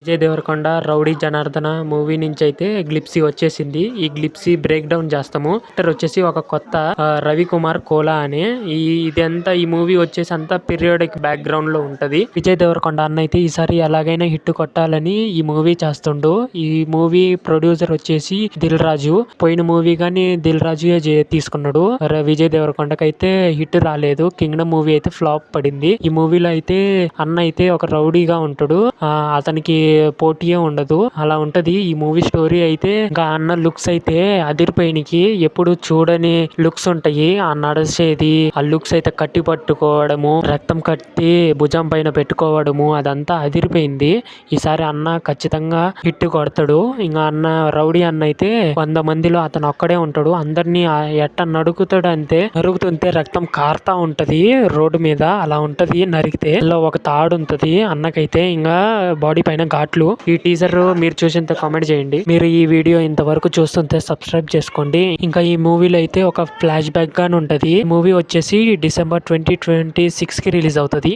Vijay Devarakonda rowdy Janardhana movie నుంచి అయితే గ్లిప్సీ వచ్చేసింది. ఈ గ్లిప్సీ బ్రేక్ డౌన్ చేస్తాము. యాక్టర్ వచ్చేసి ఒక కొత్త రవికుమార్ కోలా అని. ఇదంతా ఈ మూవీ వచ్చేసి అంతా పీరియాడిక్ బ్యాక్ గ్రౌండ్ లో ఉంటది. విజయ్ దేవరకొండ అన్న అయితే ఈసారి ఎలాగైనా హిట్ కొట్టాలని ఈ మూవీ చేస్తుండు. ఈ మూవీ ప్రొడ్యూసర్ వచ్చేసి దిల్ రాజు. పోయిన మూవీ గానీ దిల్ రాజు తీసుకున్నాడు. విజయ్ దేవరకొండకి అయితే హిట్ రాలేదు. కింగ్డమ్ మూవీ అయితే ఫ్లాప్ పడింది. ఈ మూవీలో అయితే అన్న అయితే ఒక రౌడీగా ఉంటాడు. అతనికి పోటీయే ఉండదు. అలా ఉంటది ఈ మూవీ స్టోరీ అయితే. ఇంకా అన్న లుక్స్ అయితే అదిరిపోయినకి ఎప్పుడు చూడని లుక్స్ ఉంటాయి. ఆ నడిచేది ఆ లుక్స్ అయితే కట్టి పట్టుకోవడము, రక్తం కట్టి భుజం పైన పెట్టుకోవడము అదంతా అదిరిపోయింది. ఈసారి అన్న ఖచ్చితంగా హిట్ కొడతాడు. ఇంకా అన్న రౌడీ అన్న అయితే 100 మందిలో అతను ఒక్కడే ఉంటాడు. అందరినీ ఎట్ట నడుకుతాడు అంతే. నరుగుతుంటే రక్తం కారుతా ఉంటది రోడ్డు మీద. అలా ఉంటది నరికితే. ఇలా ఒక తాడు ఉంటది అన్నకైతే. ఇంకా బాడీ పైన ఘాట్లు. ఈ టీజర్ మీరు చూసేంత కామెంట్ చేయండి. మీరు ఈ వీడియో ఇంతవరకు చూస్తుంటే సబ్స్క్రైబ్ చేసుకోండి. ఇంకా ఈ మూవీలో అయితే ఒక ఫ్లాష్ బ్యాక్ గానే ఉంటది. మూవీ వచ్చేసి డిసెంబర్ 2026 కి రిలీజ్ అవుతది.